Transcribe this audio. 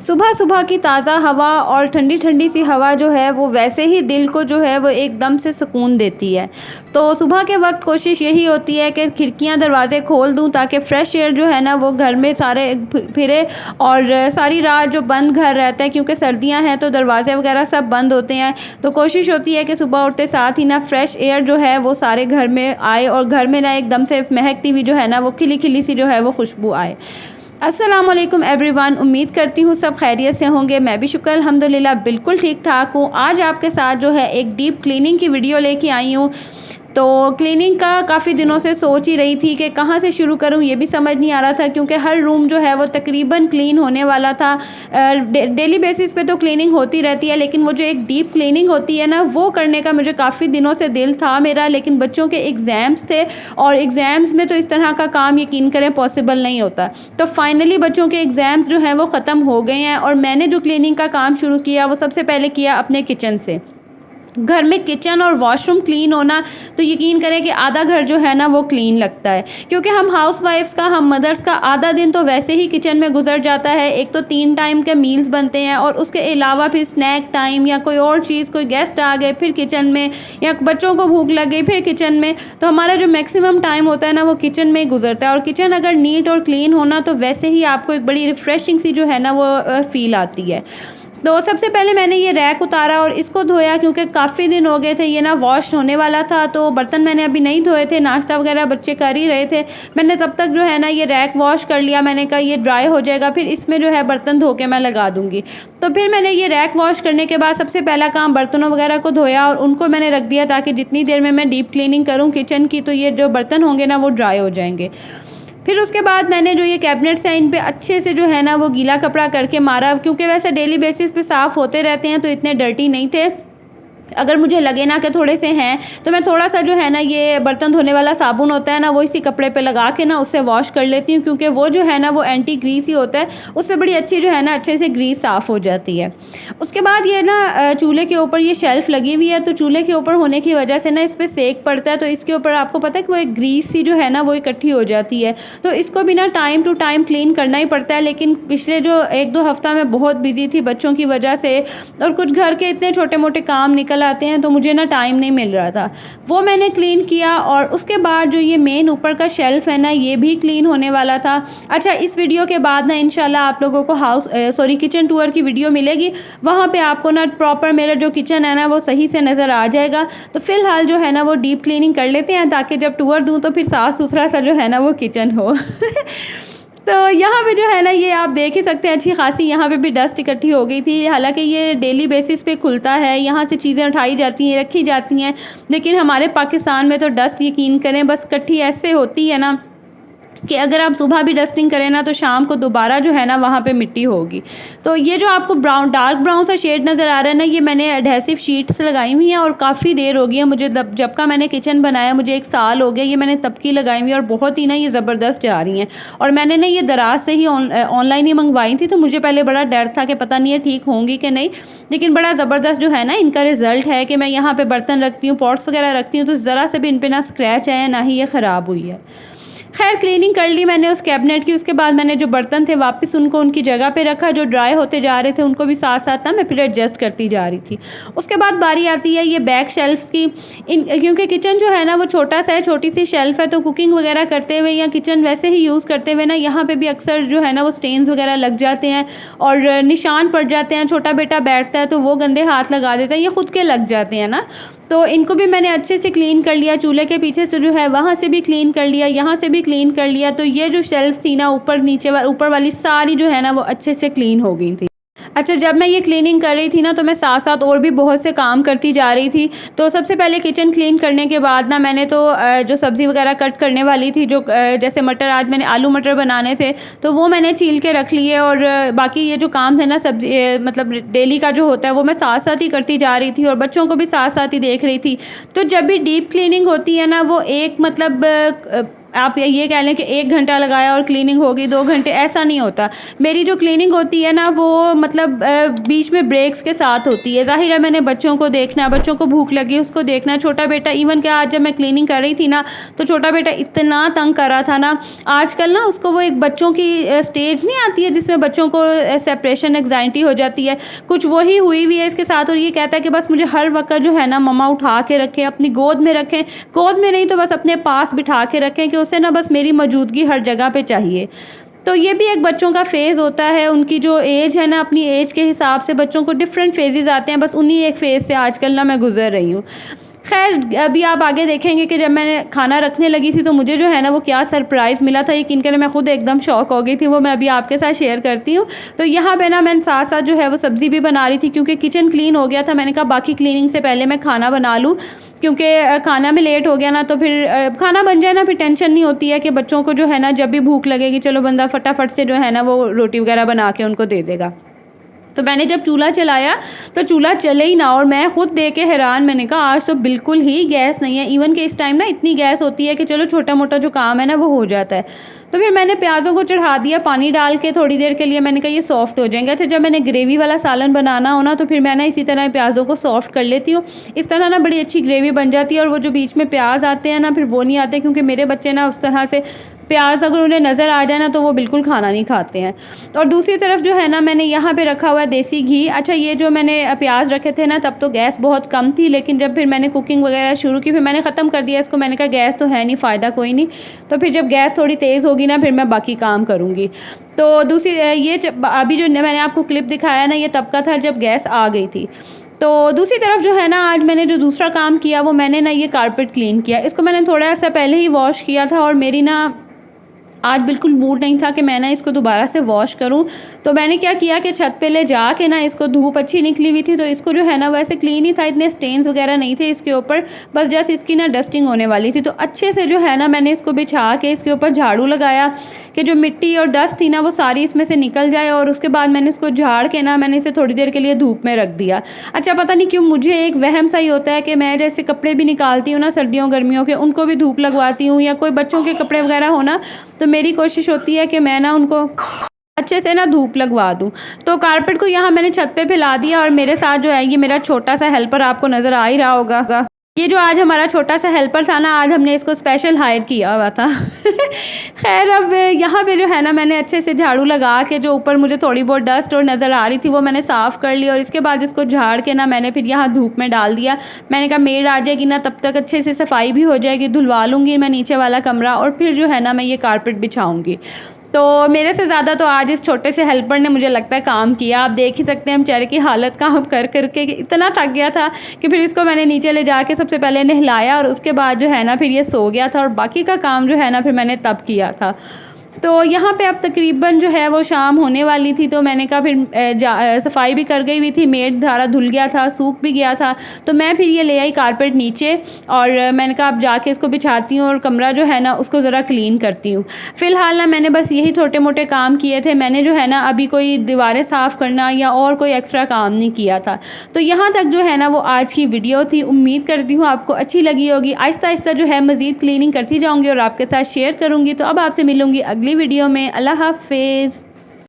सुबह सुबह की ताज़ा हवा और ठंडी ठंडी सी हवा जो है वो वैसे ही दिल को जो है वो एकदम से सुकून देती है। तो सुबह के वक्त कोशिश यही होती है कि खिड़कियां दरवाज़े खोल दूं ताकि फ़्रेश एयर जो है ना वो घर में सारे फिरे। और सारी रात जो बंद घर रहता है, क्योंकि सर्दियां हैं तो दरवाज़े वगैरह सब बंद होते हैं, तो कोशिश होती है कि सुबह उठते साथ ही ना फ़्रेश एयर जो है वो सारे घर में आए और घर में ना एकदम से महकती हुई जो है ना वो खिली खिली सी जो है वो खुशबू आए। अस्सलाम वालेकुम एवरीवन, उम्मीद करती हूँ सब खैरियत से होंगे। मैं भी शुक्र अल्हम्दुलिल्लाह बिल्कुल ठीक ठाक हूँ। आज आपके साथ जो है एक डीप क्लीनिंग की वीडियो लेके आई हूँ। तो क्लीनिंग का काफ़ी दिनों से सोच ही रही थी कि कहाँ से शुरू करूँ, ये भी समझ नहीं आ रहा था, क्योंकि हर रूम जो है वो तकरीबन क्लीन होने वाला था। डेली बेसिस पे तो क्लीनिंग होती रहती है, लेकिन वो जो एक डीप क्लीनिंग होती है ना वो करने का मुझे काफ़ी दिनों से दिल था मेरा, लेकिन बच्चों के एग्ज़ाम्स थे और एग्ज़ाम्स में तो इस तरह का काम यकीन करें पॉसिबल नहीं होता। तो फाइनली बच्चों के एग्ज़ाम्स जो हैं वो ख़त्म हो गए हैं और मैंने जो क्लीनिंग का काम शुरू किया वो सबसे पहले किया अपने किचन से। घर में किचन और वॉशरूम क्लीन होना तो यकीन करें कि आधा घर जो है ना वो क्लीन लगता है, क्योंकि हम हाउसवाइफ्स का, हम मदर्स का आधा दिन तो वैसे ही किचन में गुजर जाता है। एक तो 3 टाइम के मील्स बनते हैं और उसके अलावा फिर स्नैक टाइम या कोई और चीज़, कोई गेस्ट आ गए फिर किचन में, या बच्चों को भूख लग गई फिर किचन में। तो हमारा जो मैक्सिमम टाइम होता है ना वो किचन में ही गुजरता है। और किचन अगर नीट और क्लीन होना तो वैसे ही आपको एक बड़ी रिफ़्रेशिंग सी जो है ना वो फील आती है। तो सबसे पहले मैंने ये रैक उतारा और इसको धोया, क्योंकि काफ़ी दिन हो गए थे ये ना वॉश होने वाला था। तो बर्तन मैंने अभी नहीं धोए थे, नाश्ता वगैरह बच्चे कर ही रहे थे। मैंने तब तक जो है ना ये रैक वॉश कर लिया। मैंने कहा ये ड्राई हो जाएगा, फिर इसमें जो है बर्तन धो के मैं लगा दूँगी। तो फिर मैंने ये रैक वॉश करने के बाद सबसे पहला काम बर्तनों वगैरह को धोया और उनको मैंने रख दिया, ताकि जितनी देर में मैं डीप क्लीनिंग करूँ किचन की तो ये जो बर्तन होंगे ना वो ड्राई हो जाएंगे। फिर उसके बाद मैंने जो ये कैबिनेट्स हैं इन पे अच्छे से जो है ना वो गीला कपड़ा करके मारा, क्योंकि वैसे डेली बेसिस पे साफ़ होते रहते हैं तो इतने डर्टी नहीं थे। अगर मुझे लगे ना कि थोड़े से हैं तो मैं थोड़ा सा जो है ना ये बर्तन धोने वाला साबुन होता है ना वो इसी कपड़े पे लगा के ना उससे वॉश कर लेती हूँ, क्योंकि वो जो है ना वो एंटी ग्रीस ही होता है, उससे बड़ी अच्छी जो है ना अच्छे से ग्रीस साफ़ हो जाती है। उसके बाद ये ना चूल्हे के ऊपर ये शेल्फ़ लगी हुई है, तो चूल्हे के ऊपर होने की वजह से ना इस पर सेक पड़ता है, तो इसके ऊपर आपको पता है कि वो एक ग्रीस सी जो है ना वो इकट्ठी हो जाती है। तो इसको भी ना टाइम टू टाइम क्लीन करना ही पड़ता है। लेकिन पिछले जो 1-2 हफ्ता में बहुत बिजी थी बच्चों की वजह से, और कुछ घर के इतने छोटे मोटे काम निकल आते हैं तो मुझे ना टाइम नहीं मिल रहा था। वो मैंने क्लीन किया और उसके बाद जो ये मेन ऊपर का शेल्फ़ है ना ये भी क्लीन होने वाला था। अच्छा, इस वीडियो के बाद ना इंशाल्लाह आप लोगों को किचन टूर की वीडियो मिलेगी, वहाँ पे आपको ना प्रॉपर मेरा जो किचन है ना वो सही से नज़र आ जाएगा। तो फ़िलहाल जो है ना वो डीप क्लीनिंग कर लेते हैं, ताकि जब टूर दूँ तो फिर साफ़ सुथरा सा जो है ना वो किचन हो। तो यहाँ पे जो है ना ये आप देख ही सकते हैं अच्छी खासी यहाँ पे भी डस्ट इकट्ठी हो गई थी। हालांकि ये डेली बेसिस पे खुलता है, यहाँ से चीज़ें उठाई जाती हैं, रखी जाती हैं, लेकिन हमारे पाकिस्तान में तो डस्ट यकीन करें बस इकट्ठी ऐसे होती है ना कि अगर आप सुबह भी डस्टिंग करें ना तो शाम को दोबारा जो है ना वहाँ पे मिट्टी होगी। तो ये जो आपको डार्क ब्राउन सा शेड नज़र आ रहा है ना, ये मैंने एडहेसिव शीट्स लगाई हुई हैं और काफ़ी देर हो गई है मुझे, जब का मैंने किचन बनाया मुझे 1 साल हो गया, ये मैंने तब की लगाई हुई है और बहुत ही ना ये ज़बरदस्त जा रही हैं। और मैंने ना ये दराज से ही ऑनलाइन ही मंगवाई थी, तो मुझे पहले बड़ा डर था कि पता नहीं है ठीक होंगी कि नहीं, लेकिन बड़ा ज़बरदस्त जो है ना इनका रिज़ल्ट है कि मैं यहाँ पर बर्तन रखती हूँ, पॉट्स वगैरह रखती हूँ, तो ज़रा से भी इन पर ना स्क्रैच है ना ही ये ख़राब हुई है। खैर क्लीनिंग कर ली मैंने उस कैबिनेट की। उसके बाद मैंने जो बर्तन थे वापस उनको उनकी जगह पे रखा, जो ड्राई होते जा रहे थे उनको भी साथ साथ ना मैं फिर एडजस्ट करती जा रही थी। उसके बाद बारी आती है ये बैक शेल्फ्स की। क्योंकि किचन जो है ना वो छोटा सा है, छोटी सी शेल्फ़ है, तो कुकिंग वगैरह करते हुए या किचन वैसे ही यूज़ करते हुए ना यहाँ पर भी अक्सर जो है ना वो स्टेन्स वगैरह लग जाते हैं और निशान पड़ जाते हैं। छोटा बेटा बैठता है तो वो गंदे हाथ लगा देता है, ये खुद के लग जाते हैं ना, तो इनको भी मैंने अच्छे से क्लीन कर लिया। चूल्हे के पीछे से जो है वहाँ से भी क्लीन कर लिया, यहाँ से भी क्लीन कर लिया। तो ये जो शेल्फ थी ना ऊपर नीचे ऊपर वाली सारी जो है ना वो अच्छे से क्लीन हो गई थी। अच्छा, जब मैं ये क्लीनिंग कर रही थी ना तो मैं साथ साथ और भी बहुत से काम करती जा रही थी। तो सबसे पहले किचन क्लीन करने के बाद ना मैंने तो जो सब्ज़ी वगैरह कट करने वाली थी, जो जैसे मटर, आज मैंने आलू मटर बनाने थे तो वो मैंने छील के रख लिए। और बाकी ये जो काम थे ना सब्जी मतलब डेली का जो होता है वो मैं साथ साथ ही करती जा रही थी और बच्चों को भी साथ साथ ही देख रही थी। तो जब भी डीप क्लीनिंग होती है ना वो एक मतलब आप ये कह लें कि 1 घंटा लगाया और क्लीनिंग हो गई, 2 घंटे, ऐसा नहीं होता। मेरी जो क्लीनिंग होती है ना वो मतलब बीच में ब्रेक्स के साथ होती है। ज़ाहिर है मैंने बच्चों को देखना, बच्चों को भूख लगी उसको देखना। छोटा बेटा इवन कि आज जब मैं क्लीनिंग कर रही थी ना तो छोटा बेटा इतना तंग कर रहा था ना। आजकल ना उसको वो एक बच्चों की स्टेज नहीं आती है जिसमें बच्चों को सेपरेशन एंग्जाइटी हो जाती है, कुछ वही हुई हुई है इसके साथ। और ये कहता है कि बस मुझे हर वक्त जो है ना मम्मा उठा के रखें, अपनी गोद में रखें, गोद में नहीं तो बस अपने पास बिठा के रखें, कि उसे ना बस मेरी मौजूदगी हर जगह पे चाहिए। तो ये भी एक बच्चों का फ़ेज़ होता है, उनकी जो एज है ना अपनी एज के हिसाब से बच्चों को डिफरेंट फेजेस आते हैं, बस उन्हीं एक फ़ेज़ से आजकल ना मैं गुज़र रही हूँ। खैर अभी आप आगे देखेंगे कि जब मैंने खाना रखने लगी थी तो मुझे जो है ना वो क्या सरप्राइज़ मिला था, यकीन करें मैं खुद एकदम शॉक हो गई थी। वो मैं अभी आपके साथ शेयर करती हूँ। तो यहाँ पे ना मैं साथ साथ जो है वो सब्ज़ी भी बना रही थी, क्योंकि किचन क्लीन हो गया था। मैंने कहा बाकी क्लीनिंग से पहले मैं खाना बना लूँ, क्योंकि खाना में लेट हो गया ना तो फिर खाना बन जाए ना फिर टेंशन नहीं होती है कि बच्चों को जो है ना जब भी भूख लगेगी चलो बंदा फटाफट से जो है ना वो रोटी वगैरह बना के उनको दे देगा। तो मैंने जब चूल्हा चलाया तो चूल्हा चले ही ना, और मैं खुद देख के हैरान, मैंने कहा आज तो बिल्कुल ही गैस नहीं है। इवन कि इस टाइम ना इतनी गैस होती है कि चलो छोटा मोटा जो काम है ना वो हो जाता है। तो फिर मैंने प्याज़ों को चढ़ा दिया पानी डाल के थोड़ी देर के लिए, मैंने कहा ये सॉफ्ट हो जाएंगे। अच्छा जब मैंने ग्रेवी वाला सालन बनाना हो ना तो फिर मैं ना इसी तरह प्याज़ों को सॉफ्ट कर लेती हूँ। इस तरह ना बड़ी अच्छी ग्रेवी बन जाती है, और वो जो बीच में प्याज आते हैं ना फिर वो नहीं आते, क्योंकि मेरे बच्चे ना उस तरह से प्याज अगर उन्हें नज़र आ जाए ना तो वो बिल्कुल खाना नहीं खाते हैं। और दूसरी तरफ जो है ना मैंने यहाँ पे रखा हुआ है देसी घी। अच्छा ये जो मैंने प्याज रखे थे ना तब तो गैस बहुत कम थी, लेकिन जब फिर मैंने कुकिंग वगैरह शुरू की फिर मैंने ख़त्म कर दिया इसको। मैंने कहा गैस तो है नहीं, फ़ायदा कोई नहीं। तो फिर जब गैस थोड़ी तेज़ होगी ना फिर मैं बाकी काम करूँगी। तो दूसरी ये अभी जो मैंने आपको क्लिप दिखाया ना ये तब का था जब गैस आ गई थी। तो दूसरी तरफ जो है ना आज मैंने जो दूसरा काम किया वो मैंने ना ये कारपेट क्लीन किया। इसको मैंने थोड़ा सा पहले ही वॉश किया था, और मेरी ना आज बिल्कुल मूड नहीं था कि मैं ना इसको दोबारा से वॉश करूं। तो मैंने क्या किया कि छत पे ले जा के ना, इसको धूप अच्छी निकली हुई थी तो इसको जो है ना वैसे क्लीन ही था, इतने स्टेन्स वगैरह नहीं थे इसके ऊपर, बस जस्ट इसकी ना डस्टिंग होने वाली थी। तो अच्छे से जो है ना मैंने इसको बिछा के इसके ऊपर झाड़ू लगाया कि जो मिट्टी और डस्ट थी ना वो सारी इसमें से निकल जाए। और उसके बाद मैंने इसको झाड़ के ना मैंने इसे थोड़ी देर के लिए धूप में रख दिया। अच्छा पता नहीं क्यों मुझे एक वहम सा ही होता है कि मैं जैसे कपड़े भी निकालती हूँ ना सर्दियों गर्मियों के, उनको भी धूप लगवाती हूँ, या कोई बच्चों के कपड़े वगैरह हो ना तो मेरी कोशिश होती है कि मैं ना उनको अच्छे से ना धूप लगवा दूँ। तो कारपेट को यहाँ मैंने छत पे फैला दिया, और मेरे साथ जो है ये मेरा छोटा सा हेल्पर आपको नज़र आ ही रहा होगा। ये जो आज हमारा छोटा सा हेल्पर था ना आज हमने इसको स्पेशल हायर किया हुआ था। खैर अब यहाँ पे जो है ना मैंने अच्छे से झाड़ू लगा के जो ऊपर मुझे थोड़ी बहुत डस्ट और नज़र आ रही थी वो मैंने साफ़ कर ली, और इसके बाद इसको झाड़ के ना मैंने फिर यहाँ धूप में डाल दिया। मैंने कहा मेड आ जाएगी ना तब तक अच्छे से सफाई भी हो जाएगी, धुलवा लूँगी मैं नीचे वाला कमरा, और फिर जो है ना मैं ये कारपेट बिछाऊँगी। तो मेरे से ज़्यादा तो आज इस छोटे से हेल्पर ने मुझे लगता है काम किया। आप देख ही सकते हैं बेचारे की हालत काम कर करके इतना थक गया था कि फिर इसको मैंने नीचे ले जाके सबसे पहले नहलाया, और उसके बाद जो है ना फिर ये सो गया था, और बाकी का काम जो है ना फिर मैंने तब किया था। तो यहाँ पे अब तकरीबन जो है वो शाम होने वाली थी, तो मैंने कहा फिर सफाई भी कर गई हुई थी, मेड धारा धुल गया था, सूख भी गया था, तो मैं फिर ये ले आई कारपेट नीचे, और मैंने कहा अब जाके इसको बिछाती हूँ और कमरा जो है ना उसको ज़रा क्लीन करती हूँ। फ़िलहाल ना मैंने बस यही छोटे मोटे काम किए थे, मैंने जो है ना अभी कोई दीवारें साफ़ करना या और कोई एक्स्ट्रा काम नहीं किया था। तो यहाँ तक जो है ना वो आज की वीडियो थी। उम्मीद करती हूँ आपको अच्छी लगी होगी। आहिस्ता आहिस्ता जो है मज़ीद क्लीनिंग करती जाऊँगी और आपके साथ शेयर करूँगी। तो अब आपसे मिलूँगी अगली वीडियो में। अल्लाह हाफ़िज़।